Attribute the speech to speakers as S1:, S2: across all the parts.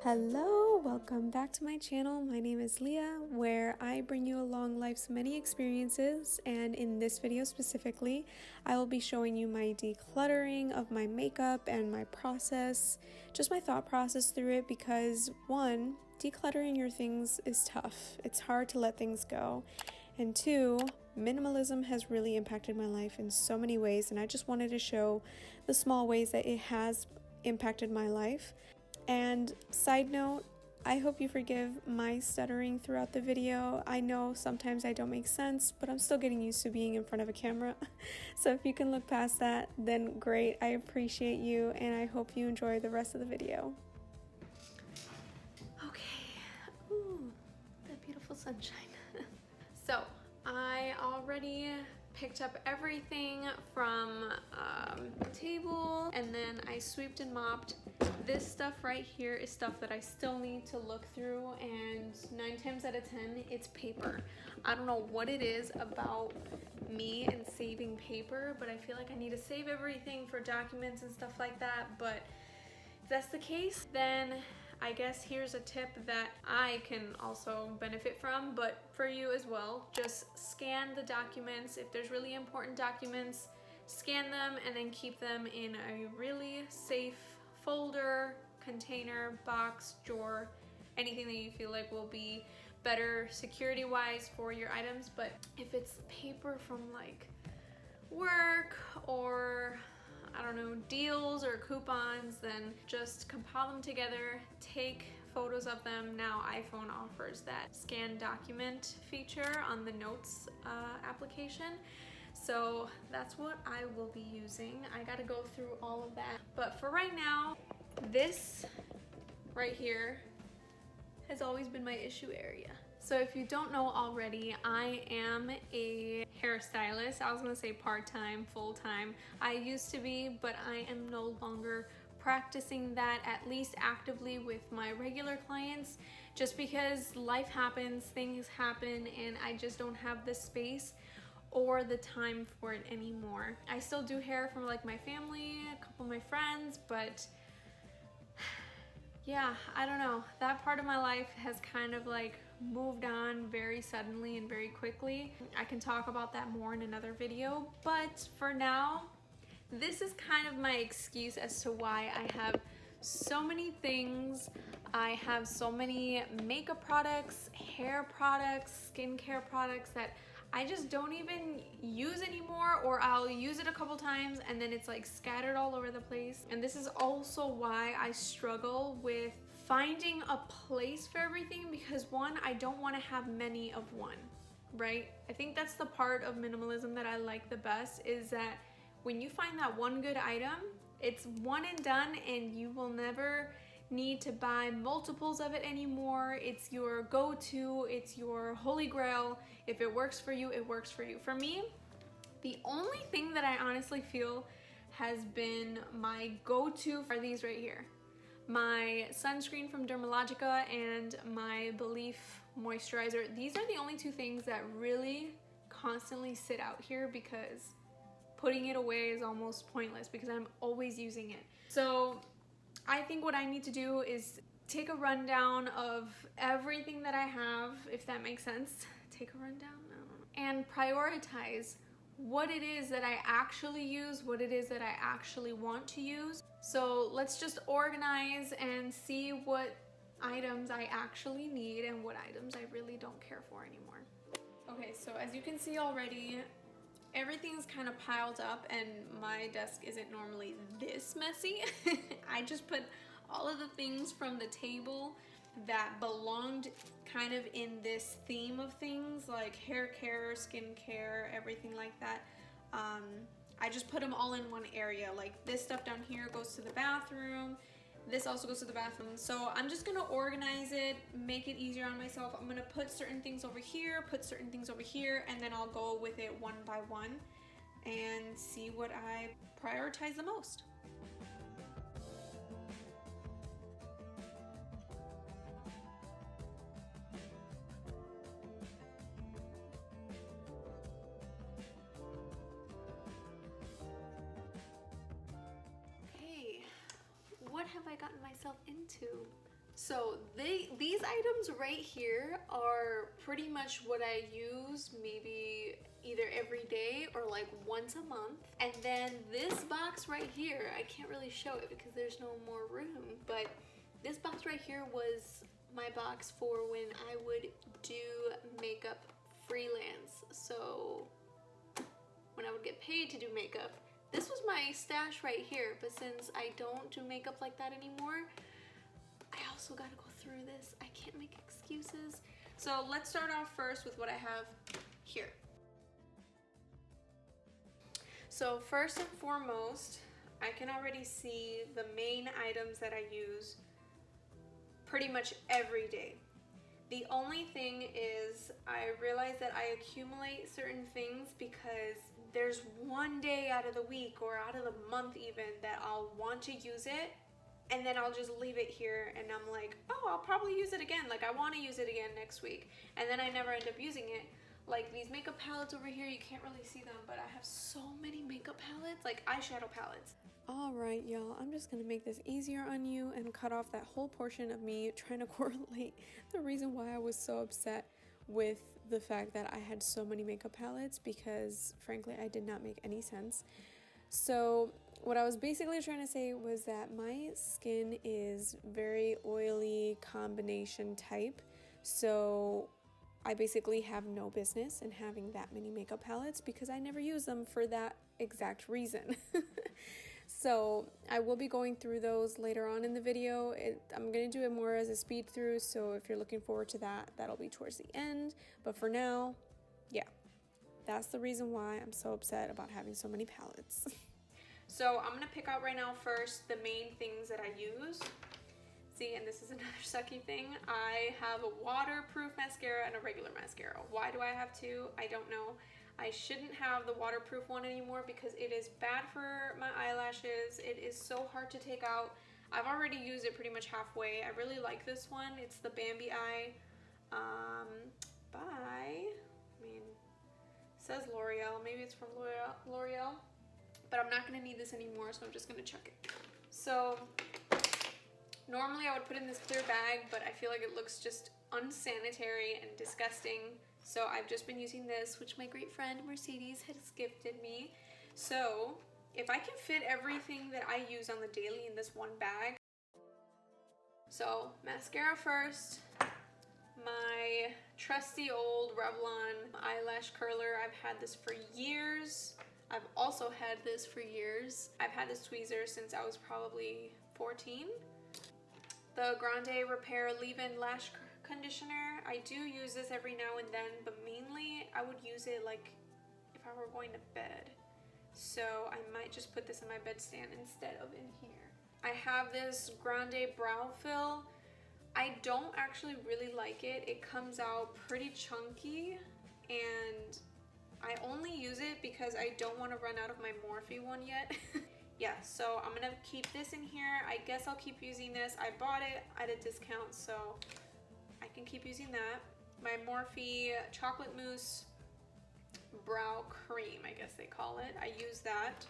S1: Hello, welcome back to my channel. My name is Leah, where I bring you along life's many experiences, and in this video specifically, I will be showing you my decluttering of my makeup and my process, just my thought process through it, because one, decluttering your things is tough. It's hard to let things go. And two, minimalism has really impacted my life in so many ways, and I just wanted to show the small ways that it has impacted my life. And side note, I hope you forgive my stuttering throughout the video. I know sometimes I don't make sense, but I'm still getting used to being in front of a camera. So if you can look past that, then great. I appreciate you, and I hope you enjoy the rest of the video. Okay, ooh, that beautiful sunshine. So I already picked up everything from the table, and then I sweeped and mopped. This stuff right here is stuff that I still need to look through, and 9 times out of 10 it's paper. I don't know what it is about me and saving paper, but I feel like I need to save everything for documents and stuff like that. But if that's the case, then I guess here's a tip that I can also benefit from, but for you as well. Just scan the documents. If there's really important documents, scan them and then keep them in a really safe folder, container, box, drawer, anything that you feel like will be better security-wise for your items. But if it's paper from like work or I don't know, deals or coupons, then just compile them together, take photos of them. Now iPhone offers that scan document feature on the notes application. So that's what I will be using. I gotta go through all of that. But for right now, this right here has always been my issue area. So if you don't know already, I am a hairstylist. I was gonna say part-time, full-time. I used to be, but I am no longer practicing that, at least actively with my regular clients, just because life happens, things happen, and I just don't have the space or the time for it anymore. I still do hair for like my family, a couple of my friends, but yeah, I don't know. That part of my life has kind of like moved on very suddenly and very quickly. I can talk about that more in another video, but for now, this is kind of my excuse as to why I have so many things. I have so many makeup products, hair products, skincare products that I just don't even use anymore, or I'll use it a couple times and then it's like scattered all over the place. And this is also why I struggle with finding a place for everything, because one, I don't want to have many of one, right? I think that's the part of minimalism that I like the best, is that when you find that one good item, it's one and done, and you will never need to buy multiples of it anymore. It's your go-to, it's your holy grail. If it works for you, it works for you. For me, the only thing that I honestly feel has been my go-to are these right here. My sunscreen from Dermalogica and my Belief moisturizer. These are the only two things that really constantly sit out here, because putting it away is almost pointless because I'm always using it. So I think what I need to do is take a rundown of everything that I have, if that makes sense. Take a rundown? I don't know. And prioritize what it is that I actually use, what it is that I actually want to use. So let's just organize and see what items I actually need and what items I really don't care for anymore. Okay, so as you can see already, everything's kind of piled up, and my desk isn't normally this messy. I just put all of the things from the table that belonged kind of in this theme of things, like hair care, skin care, everything like that. I just put them all in one area. Like this stuff down here goes to the bathroom. This also goes to the bathroom. So I'm just gonna organize it, make it easier on myself. I'm gonna put certain things over here, put certain things over here, and then I'll go with it one by one and see what I prioritize the most. Okay, what have I gotten myself into? So these items right here are pretty much what I use maybe either every day or like once a month. And then this box right here, I can't really show it because there's no more room, but this box right here was my box for when I would do makeup freelance. So when I would get paid to do makeup, this was my stash right here. But since I don't do makeup like that anymore, I also gotta go through this. I can't make excuses. So let's start off first with what I have here. So first and foremost, I can already see the main items that I use pretty much every day. The only thing is I realize that I accumulate certain things because there's one day out of the week or out of the month even that I'll want to use it, and then I'll just leave it here and I'm like, oh, I'll probably use it again. Like I want to use it again next week. And then I never end up using it. Like these makeup palettes over here, you can't really see them, but I have so many makeup palettes, like eyeshadow palettes. All right, y'all, I'm just gonna make this easier on you and cut off that whole portion of me trying to correlate the reason why I was so upset with the fact that I had so many makeup palettes, because frankly, I did not make any sense. So what I was basically trying to say was that my skin is very oily combination type. So I basically have no business in having that many makeup palettes because I never use them for that exact reason. So I will be going through those later on in the video. I'm going to do it more as a speed through, so if you're looking forward to that, that'll be towards the end. But for now, yeah, that's the reason why I'm so upset about having so many palettes. So I'm going to pick out right now first the main things that I use. See, and this is another sucky thing. I have a waterproof mascara and a regular mascara. Why do I have two? I don't know. I shouldn't have the waterproof one anymore because it is bad for my eyelashes. It is so hard to take out. I've already used it pretty much halfway. I really like this one. It's the Bambi Eye it says L'Oreal. Maybe it's from L'Oreal. But I'm not going to need this anymore, so I'm just going to chuck it. So normally I would put it in this clear bag, but I feel like it looks just unsanitary and disgusting. So I've just been using this, which my great friend Mercedes has gifted me. So if I can fit everything that I use on the daily in this one bag. So mascara first, my trusty old Revlon eyelash curler. I've had this for years. I've also had this for years. I've had this tweezer since I was probably 14. The Grande Repair Leave-In Lash Conditioner. I do use this every now and then, but mainly I would use it like if I were going to bed. So I might just put this in my bedstand instead of in here. I have this Grande Brow Fill. I don't actually really like it. It comes out pretty chunky, and I only use it because I don't want to run out of my Morphe one yet. Yeah, so I'm gonna keep this in here. I guess I'll keep using this. I bought it at a discount, so I can keep using that. My Morphe Chocolate Mousse Brow Cream, I guess they call it. I use that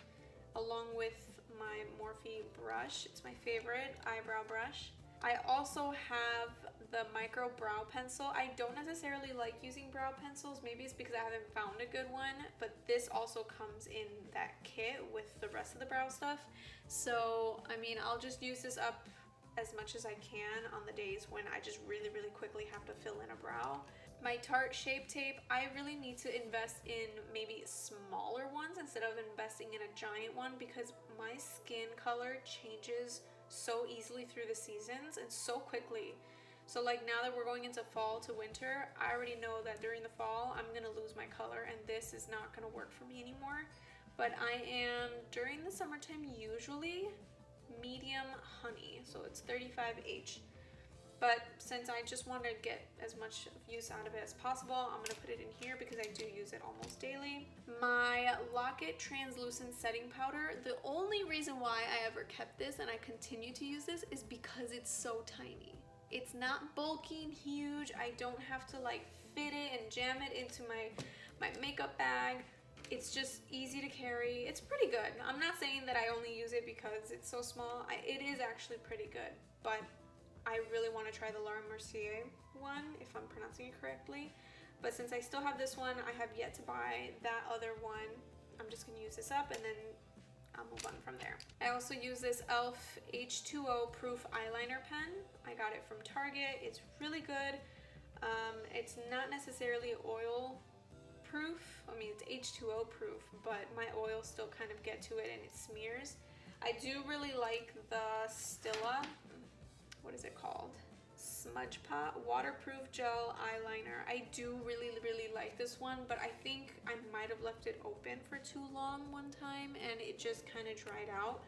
S1: along with my Morphe brush. It's my favorite eyebrow brush. I also have the micro brow pencil. I don't necessarily like using brow pencils. Maybe it's because I haven't found a good one, but this also comes in that kit with the rest of the brow stuff. So, I mean, I'll just use this up as much as I can on the days when I just really, really quickly have to fill in a brow. My Tarte Shape Tape, I really need to invest in maybe smaller ones instead of investing in a giant one because my skin color changes so easily through the seasons and so quickly. So like now that we're going into fall to winter, I already know that during the fall I'm gonna lose my color and this is not gonna work for me anymore. But I am, during the summertime, usually medium honey, so it's 35H. But since I just want to get as much use out of it as possible, I'm going to put it in here because I do use it almost daily. My Lock-It Translucent Setting Powder. The only reason why I ever kept this and I continue to use this is because it's so tiny. It's not bulky and huge. I don't have to like fit it and jam it into my makeup bag. It's just easy to carry. It's pretty good. I'm not saying that I only use it because it's so small. It is actually pretty good, but I really want to try the Laura Mercier one, if I'm pronouncing it correctly. But since I still have this one, I have yet to buy that other one. I'm just gonna use this up and then I'll move on from there. I also use this e.l.f. H2O proof eyeliner pen. I got it from Target. It's really good. It's not necessarily oil proof. I mean, it's H2O proof, but my oils still kind of get to it and it smears. I do really like the Stila, what is it called? Smudge Pot waterproof gel eyeliner. I do really like this one, but I think I might have left it open for too long one time and it just kind of dried out.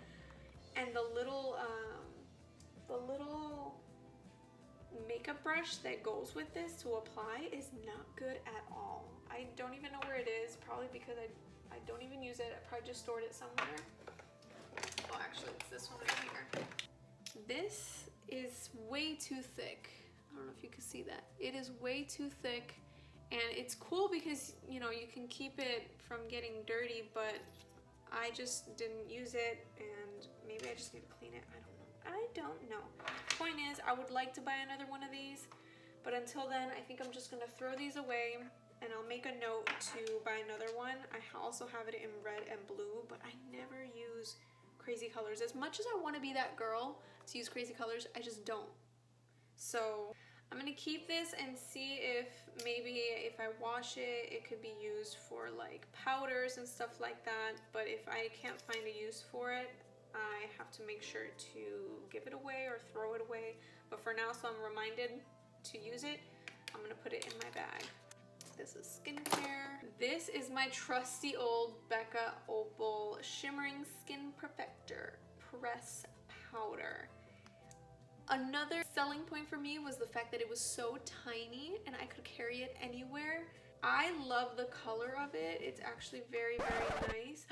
S1: And the little makeup brush that goes with this to apply is not good at all. I don't even know where it is, probably because I don't even use it. I probably just stored it somewhere. Oh, actually, it's this one right here. This is way too thick. I don't know if you can see that. It is way too thick, and it's cool because, you know, you can keep it from getting dirty, but I just didn't use it, and maybe I just need to clean it. I don't know. Point is, I would like to buy another one of these, but until then, I think I'm just gonna throw these away, and I'll make a note to buy another one. I also have it in red and blue, but I never use crazy colors. As much as I want to be that girl to use crazy colors, I just don't. So I'm gonna keep this and see if maybe if I wash it, it could be used for like powders and stuff like that. But if I can't find a use for it, I have to make sure to give it away or throw it away. But for now, so I'm reminded to use it, I'm gonna put it in my bag. This is skincare. This is my trusty old Becca Opal Shimmering Skin Perfector Press Powder. Another selling point for me was the fact that it was so tiny and I could carry it anywhere. I love the color of it. It's actually very nice.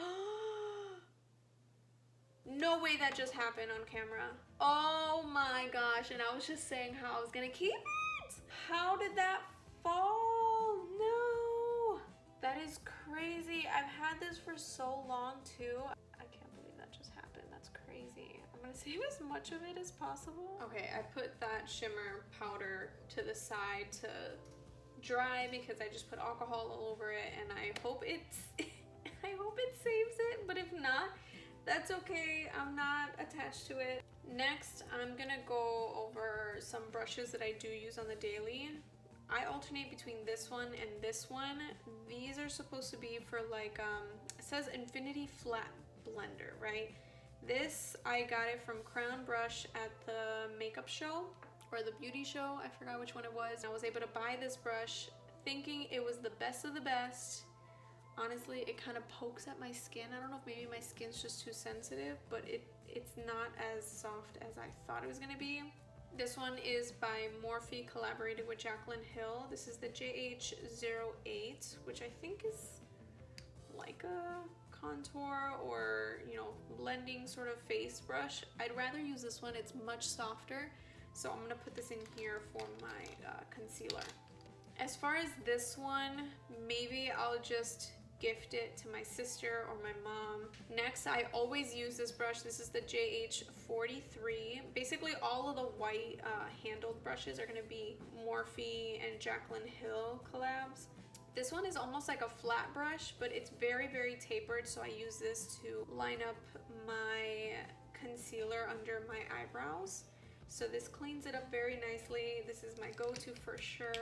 S1: No way that just happened on camera. Oh my gosh, and I was just saying how I was gonna keep it. How did that fall? No, that is crazy. I've had this for so long too. I can't believe that just happened. That's crazy. I'm gonna save as much of it as possible. Okay, I put that shimmer powder to the side to dry because I just put alcohol all over it, and I hope it's I hope it saves it, but if not, that's okay. I'm not attached to it. Next, I'm gonna go over some brushes that I do use on the daily. I alternate between this one and this one. These are supposed to be for like, it says Infinity Flat Blender, right? This, I got it from Crown Brush at the makeup show or the beauty show. I forgot which one it was. I was able to buy this brush thinking it was the best of the best. Honestly, it kind of pokes at my skin. I don't know if maybe my skin's just too sensitive, but it's not as soft as I thought it was gonna be. This one is by Morphe, collaborated with Jaclyn Hill. This is the JH08, which I think is like a contour or, you know, blending sort of face brush. I'd rather use this one. It's much softer. So I'm gonna put this in here for my concealer. As far as this one, maybe I'll just gift it to my sister or my mom. Next, I always use this brush. This is the JH43. Basically, all of the white handled brushes are gonna be Morphe and Jaclyn Hill collabs. This one is almost like a flat brush, but it's very tapered, so I use this to line up my concealer under my eyebrows. So this cleans it up very nicely. This is my go-to for sure.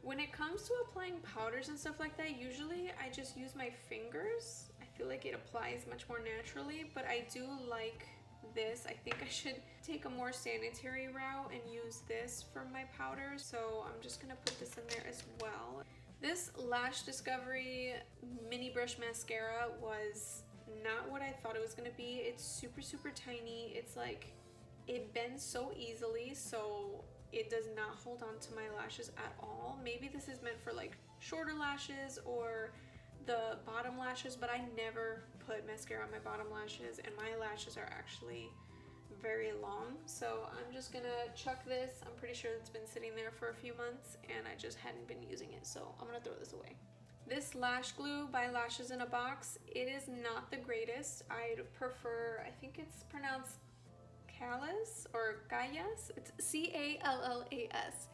S1: When it comes to applying powders and stuff like that, usually I just use my fingers. I feel like it applies much more naturally, but I do like this. I think I should take a more sanitary route and use this for my powders. So I'm just gonna put this in there as well. This Lash Discovery mini brush mascara was not what I thought it was gonna be. It's super tiny. It's like, it bends so easily, so it does not hold on to my lashes at all. Maybe this is meant for like shorter lashes or the bottom lashes, but I never put mascara on my bottom lashes, and my lashes are actually very long. So I'm just gonna chuck this. I'm pretty sure it's been sitting there for a few months and I just hadn't been using it, so I'm gonna throw this away. This lash glue by Lashes in a Box, it is not the greatest. I'd prefer, I think it's pronounced Callas or Callas. It's Callas.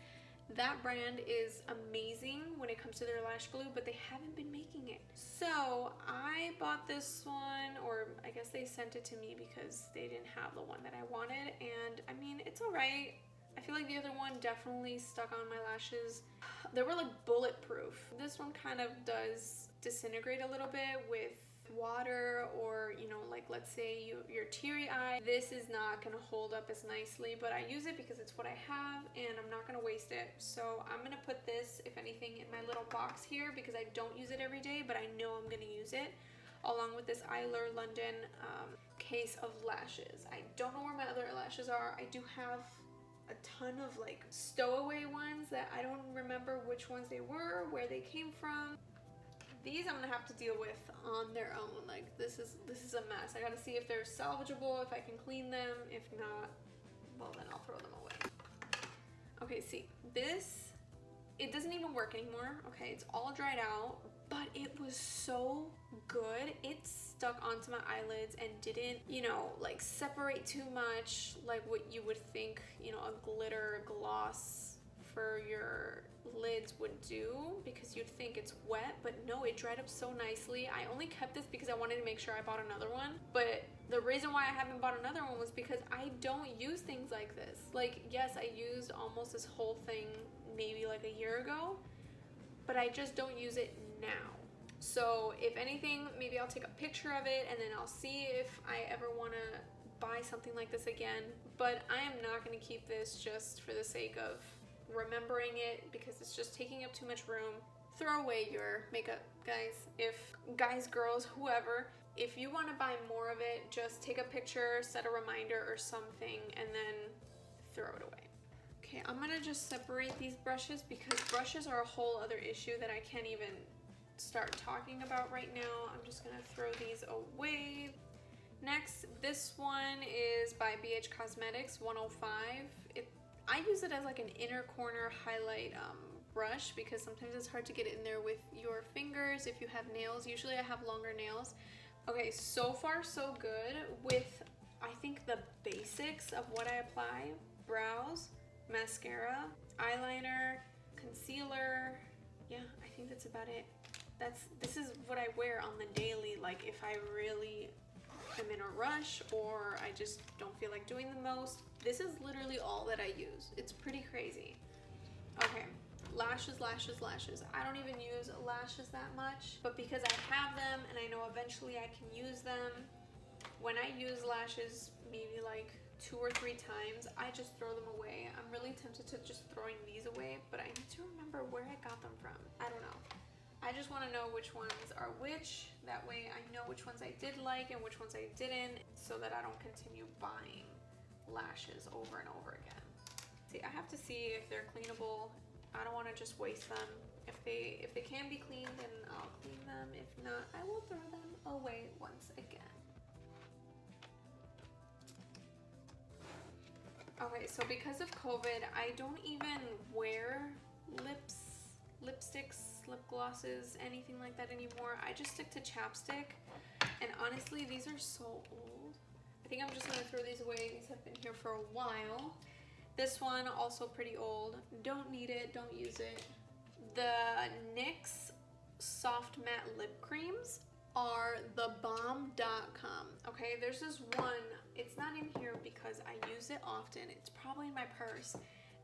S1: That brand is amazing when it comes to their lash glue, but they haven't been making it. So I bought this one, or I guess they sent it to me because they didn't have the one that I wanted. And I mean, it's all right. I feel like the other one definitely stuck on my lashes. They were like bulletproof. This one kind of does disintegrate a little bit with water, or you know, like let's say you're teary eyed. This is not gonna hold up as nicely, but I use it because it's what I have and I'm not gonna waste it. So I'm gonna put this, if anything, in my little box here because I don't use it every day, but I know I'm gonna use it, along with this Eyelure London case of lashes. I don't know where my other lashes are. I do have a ton of like stowaway ones that I don't remember which ones they were, where they came from. These I'm gonna have to deal with on their own. Like this is a mess. I gotta see if they're salvageable, if I can clean them. If not, well then I'll throw them away. Okay, see, this, it doesn't even work anymore. Okay, it's all dried out, but it was so good. It stuck onto my eyelids and didn't, you know, like separate too much like what you would think, you know, a glitter gloss for your lids would do, because you'd think it's wet, but no, it dried up so nicely. I only kept this because I wanted to make sure I bought another one, but the reason why I haven't bought another one was because I don't use things like this. Like, yes, I used almost this whole thing maybe like a year ago, but I just don't use it now. So if anything, maybe I'll take a picture of it and then I'll see if I ever want to buy something like this again. But I am not going to keep this just for the sake of remembering it, because it's just taking up too much room. Throw away your makeup, guys. If guys, girls, whoever, if you want to buy more of it, just take a picture, set a reminder or something, and then throw it away. Okay, I'm gonna just separate these brushes because brushes are a whole other issue that I can't even start talking about right now. I'm just gonna throw these away. Next, this one is by BH Cosmetics 105. I use it as like an inner corner highlight brush because sometimes it's hard to get it in there with your fingers if you have nails. Usually I have longer nails. Okay, so far so good with, I think, the basics of what I apply. Brows, mascara, eyeliner, concealer. Yeah, I think that's about it. This is what I wear on the daily, like if I really am in a rush or I just don't feel like doing the most. This is literally all that I use. It's pretty crazy. Okay, lashes. I don't even use lashes that much, but because I have them and I know eventually I can use them, when I use lashes maybe like 2 or 3 times, I just throw them away. I'm really tempted to just throwing these away, but I need to remember where I got them from. I don't know. I just want to know which ones are which. That way I know which ones I did like and which ones I didn't, so that I don't continue buying lashes over and over again. See, I have to see if they're cleanable. I don't want to just waste them. If they can be cleaned, then I'll clean them. If not, I will throw them away once again. Okay, so because of COVID, I don't even wear lipsticks, lip glosses, anything like that anymore. I just stick to chapstick, and honestly, these are so old. I think I'm just gonna throw these away. These have been here for a while. This one, also pretty old. Don't need it, don't use it. The NYX Soft Matte Lip Creams are thebomb.com. Okay, there's this one, it's not in here because I use it often. It's probably in my purse,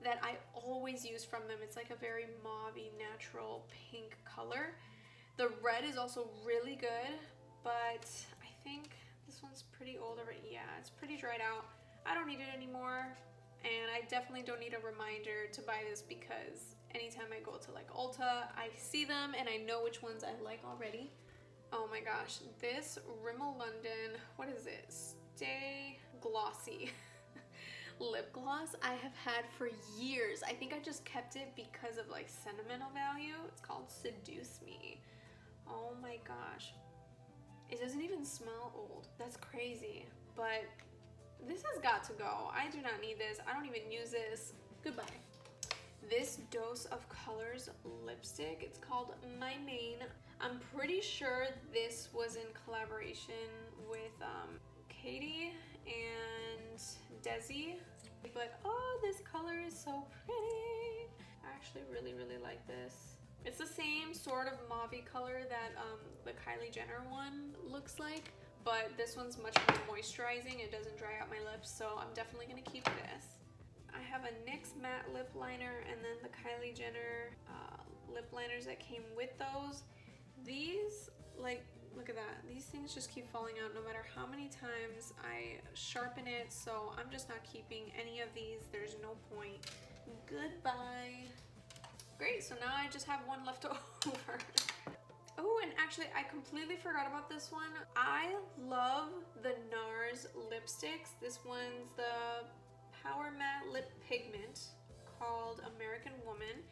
S1: that I always use from them. It's like a very mauve-y, natural pink color. The red is also really good, but I think this one's pretty old already. Yeah, it's pretty dried out. I don't need it anymore, and I definitely don't need a reminder to buy this because anytime I go to like Ulta, I see them and I know which ones I like already. Oh my gosh, this Rimmel London, what is it? Stay Glossy lip gloss I have had for years. I think I just kept it because of like sentimental value. It's called Seduce Me. Oh my gosh. It doesn't even smell old. That's crazy. But this has got to go. I do not need this. I don't even use this. Goodbye. This Dose of Colors lipstick, it's called My Main. I'm pretty sure this was in collaboration with Katie and Des frizzy, but oh, this color is so pretty. I actually really like this. It's the same sort of mauve-y color that the Kylie Jenner one looks like, but this one's much more moisturizing. It doesn't dry out my lips, so I'm definitely gonna keep this. I have a NYX matte lip liner and then the Kylie Jenner lip liners that came with those. These, like, look at that. These things just keep falling out no matter how many times I sharpen it, so I'm just not keeping any of these. There's no point. Goodbye. Great, so now I just have one left over. Oh, and actually I completely forgot about this one. I love the NARS lipsticks. This one's the Power Matte Lip Pigment called American Woman.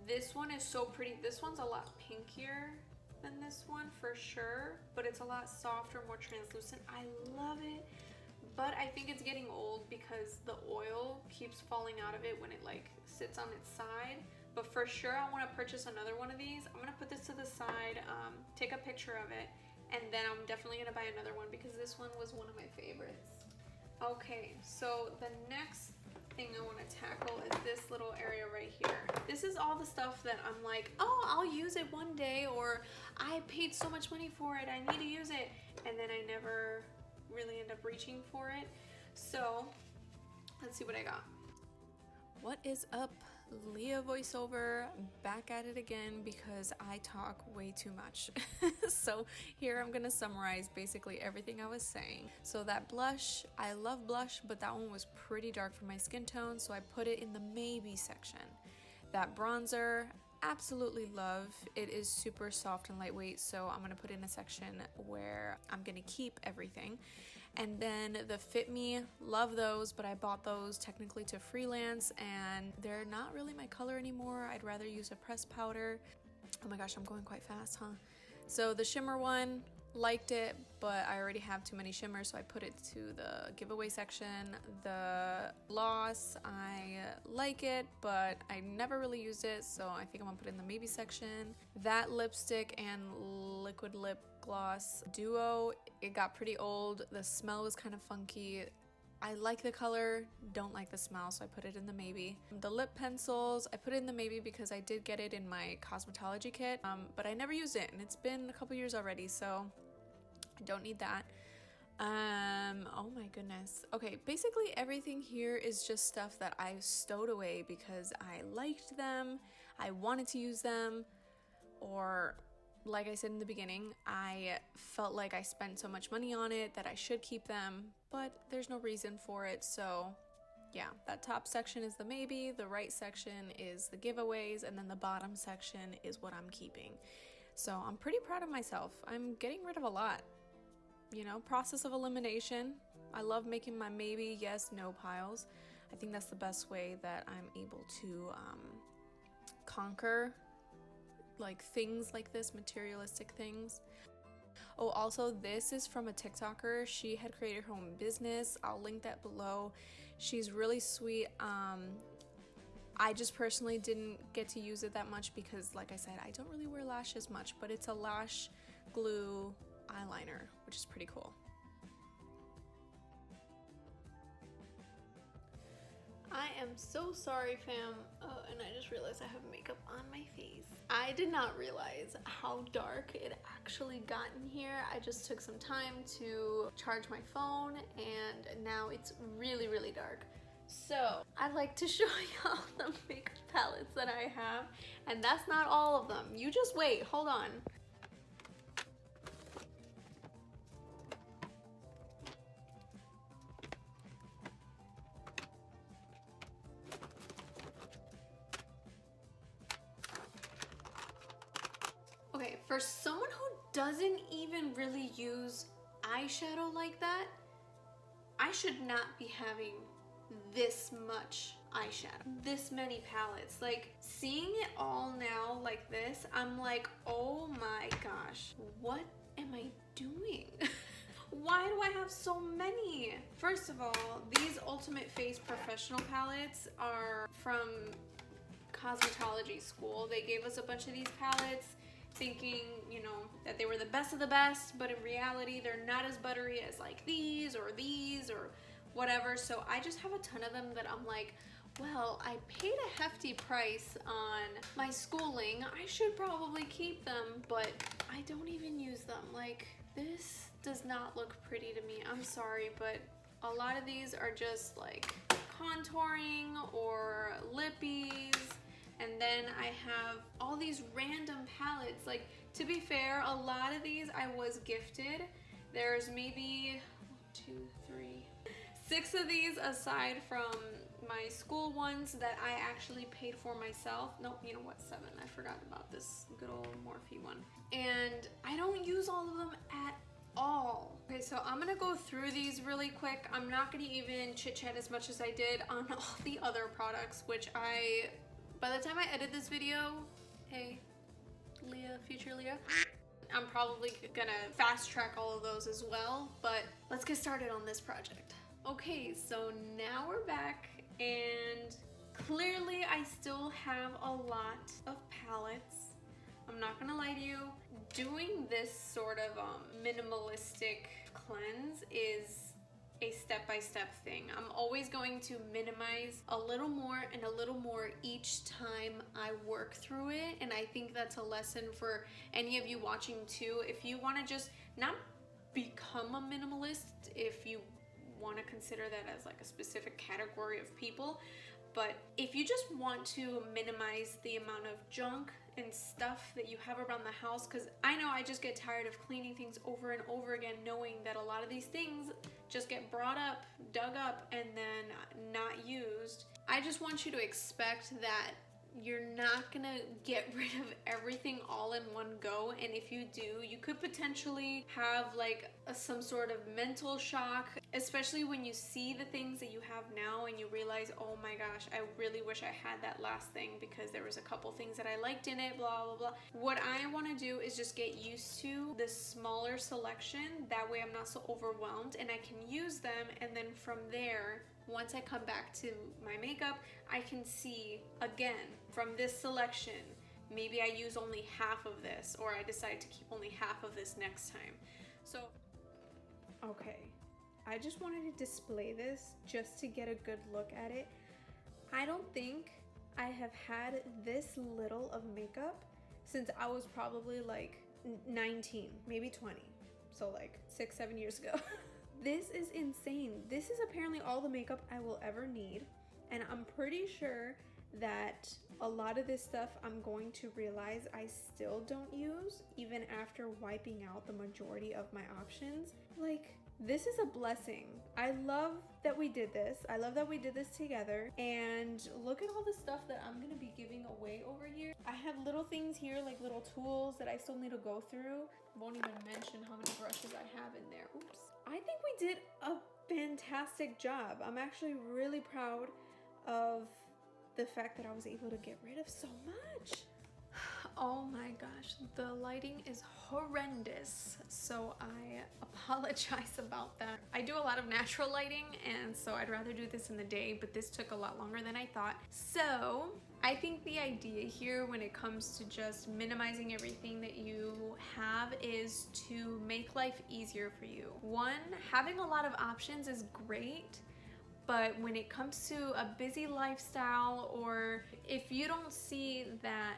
S1: This one is so pretty. This one's a lot pinkier than this one for sure, but it's a lot softer, more translucent. I love it, but I think it's getting old because the oil keeps falling out of it when it like sits on its side. But for sure I want to purchase another one of these. I'm going to put this to the side, take a picture of it, and then I'm definitely going to buy another one because this one was one of my favorites. Okay, so the next thing I want to tackle is this little area right here. This is all the stuff that I'm like, oh, I'll use it one day, or I paid so much money for it, I need to use it, and then I never really end up reaching for it. So let's see what I got. What is up? Leah voiceover, back at it again because I talk way too much. So here I'm gonna summarize basically everything I was saying. So that blush, I love blush, but that one was pretty dark for my skin tone, so I put it in the maybe section. That bronzer, absolutely love. It is super soft and lightweight, so I'm gonna put in a section where I'm gonna keep everything. And then the Fit Me, love those, but I bought those technically to freelance and they're not really my color anymore. I'd rather use a pressed powder. Oh my gosh, I'm going quite fast, huh? So the shimmer one, liked it, but I already have too many shimmers, so I put it to the giveaway section. The gloss, I like it, but I never really used it, so I think I'm gonna put it in the maybe section. That lipstick and liquid lip gloss duo, it got pretty old. The smell was kind of funky. I like the color, don't like the smell, so I put it in the maybe. The lip pencils, I put it in the maybe because I did get it in my cosmetology kit, but I never used it, and it's been a couple years already, so I don't need that. Oh my goodness. Okay, basically everything here is just stuff that I stowed away because I liked them, I wanted to use them, or like I said in the beginning, I felt like I spent so much money on it that I should keep them, but there's no reason for it. So yeah, that top section is the maybe, the right section is the giveaways, and then the bottom section is what I'm keeping. So I'm pretty proud of myself. I'm getting rid of a lot, you know, process of elimination. I love making my maybe, yes, no piles. I think that's the best way that I'm able to conquer like things like this, materialistic things. Oh, also this is from a TikToker. She had created her own business. I'll link that below. She's really sweet. I just personally didn't get to use it that much because, like I said, I don't really wear lashes much, but it's a lash glue eyeliner, which is pretty cool. I am so sorry, fam. Oh, and I just realized I have makeup on my face. I did not realize how dark it actually got in here. I just took some time to charge my phone and now it's really, really dark. So I'd like to show y'all the makeup palettes that I have, and that's not all of them. You just wait, hold on. Okay, for someone who doesn't even really use eyeshadow like that, I should not be having this much eyeshadow, this many palettes. Like, seeing it all now like this, I'm like, oh my gosh, what am I doing? Why do I have so many? First of all, these Ultimate Face Professional palettes are from cosmetology school. They gave us a bunch of these palettes thinking, you know, that they were the best of the best, but in reality they're not as buttery as like these or whatever. So I just have a ton of them that I'm like, well, I paid a hefty price on my schooling. I should probably keep them, but I don't even use them. Like, this does not look pretty to me. I'm sorry, but a lot of these are just like contouring or lippies. And then I have all these random palettes. Like, to be fair, a lot of these I was gifted. There's maybe 1, 2, 3, 6 of these aside from my school ones that I actually paid for myself. Nope, you know what, 7. I forgot about this good old Morphe one. And I don't use all of them at all. Okay, so I'm gonna go through these really quick. I'm not gonna even chit chat as much as I did on all the other products, which by the time I edit this video, hey, Leah, future Leah, I'm probably gonna fast track all of those as well, but let's get started on this project. Okay, so now we're back, and clearly I still have a lot of palettes. I'm not gonna lie to you, doing this sort of minimalistic cleanse is a step-by-step thing. I'm always going to minimize a little more and a little more each time I work through it, and I think that's a lesson for any of you watching too. If you want to just not become a minimalist, if you want to consider that as like a specific category of people, but if you just want to minimize the amount of junk and stuff that you have around the house, because I know I just get tired of cleaning things over and over again, knowing that a lot of these things just get brought up, dug up, and then not used. I just want you to expect that you're not gonna get rid of everything all in one go, and if you do, you could potentially have like some sort of mental shock, especially when you see the things that you have now and you realize, oh my gosh, I really wish I had that last thing because there was a couple things that I liked in it, blah blah blah. What I want to do is just get used to the smaller selection, that way I'm not so overwhelmed and I can use them, and then from there, once I come back to my makeup, I can see again from this selection, maybe I use only half of this, or I decide to keep only half of this next time. So, okay, I just wanted to display this just to get a good look at it. I don't think I have had this little of makeup since I was probably like 19, maybe 20. So like 6-7 years ago. This is insane. This is apparently all the makeup I will ever need, and I'm pretty sure that a lot of this stuff I'm going to realize I still don't use even after wiping out the majority of my options. Like, this is a blessing. I love that we did this. I love that we did this together, and look at all the stuff that I'm gonna be giving away over here. I have little things here, like little tools that I still need to go through. Won't even mention how many brushes I have in there. Oops. I think we did a fantastic job. I'm actually really proud of the fact that I was able to get rid of so much. Oh my gosh, the lighting is horrendous, so I apologize about that. I do a lot of natural lighting, and so I'd rather do this in the day, but this took a lot longer than I thought. So I think the idea here when it comes to just minimizing everything that you have is to make life easier for you. One, having a lot of options is great, but when it comes to a busy lifestyle, or if you don't see that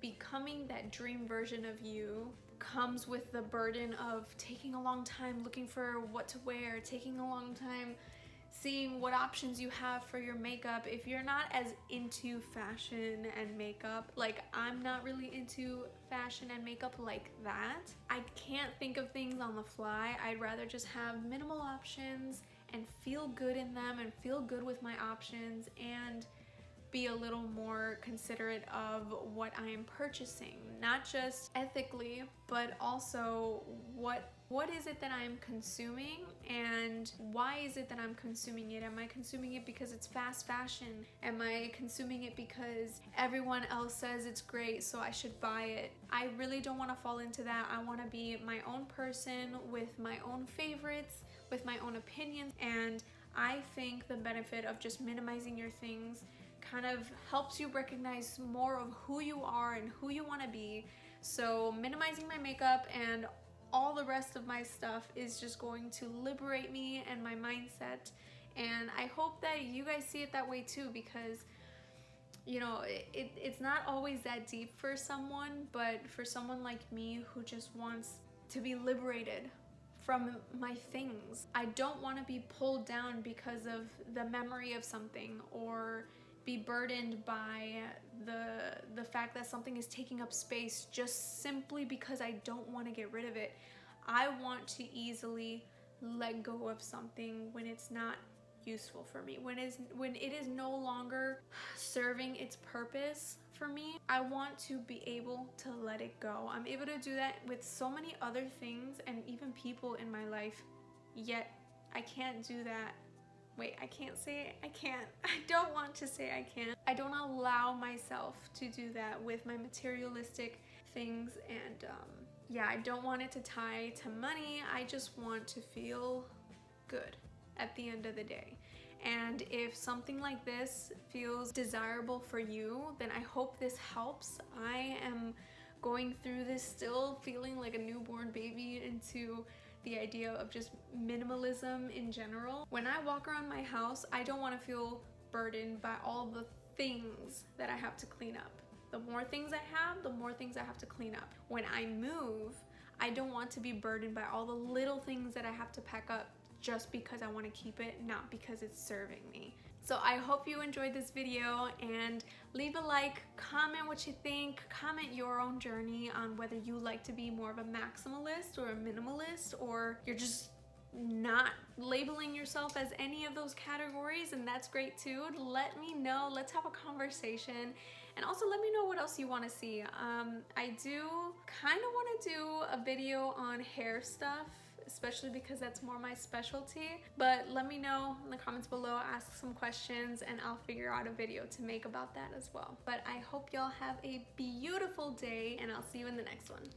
S1: becoming that dream version of you comes with the burden of taking a long time looking for what to wear, taking a long time seeing what options you have for your makeup. If you're not as into fashion and makeup, like I'm not really into fashion and makeup like that, I can't think of things on the fly. I'd rather just have minimal options and feel good in them and feel good with my options and be a little more considerate of what I am purchasing, not just ethically, but also what is it that I'm consuming and why is it that I'm consuming it? Am I consuming it because it's fast fashion? Am I consuming it because everyone else says it's great, so I should buy it? I really don't want to fall into that. I want to be my own person with my own favorites, with my own opinions, and I think the benefit of just minimizing your things kind of helps you recognize more of who you are and who you want to be. So minimizing my makeup and all the rest of my stuff is just going to liberate me and my mindset. And I hope that you guys see it that way too, because you know, it's not always that deep for someone, but for someone like me who just wants to be liberated from my things. I don't want to be pulled down because of the memory of something, or be burdened by the fact that something is taking up space just simply because I don't want to get rid of it. I want to easily let go of something when it's not useful for me, when it is no longer serving its purpose for me. I want to be able to let it go. I'm able to do that with so many other things and even people in my life, yet I can't do that. Wait, I can't say I can't. I don't want to say I can't. I don't allow myself to do that with my materialistic things, and yeah, I don't want it to tie to money. I just want to feel good at the end of the day. And if something like this feels desirable for you, then I hope this helps. I am going through this still feeling like a newborn baby into the idea of just minimalism in general. When I walk around my house, I don't want to feel burdened by all the things that I have to clean up. The more things I have, the more things I have to clean up. When I move, I don't want to be burdened by all the little things that I have to pack up just because I want to keep it, not because it's serving me. So I hope you enjoyed this video, and leave a like, comment what you think, comment your own journey on whether you like to be more of a maximalist or a minimalist, or you're just not labeling yourself as any of those categories, and that's great too. Let me know, let's have a conversation, and also let me know what else you want to see. I do kind of want to do a video on hair stuff, especially because that's more my specialty, but let me know in the comments below, ask some questions, and I'll figure out a video to make about that as well. But I hope y'all have a beautiful day, and I'll see you in the next one.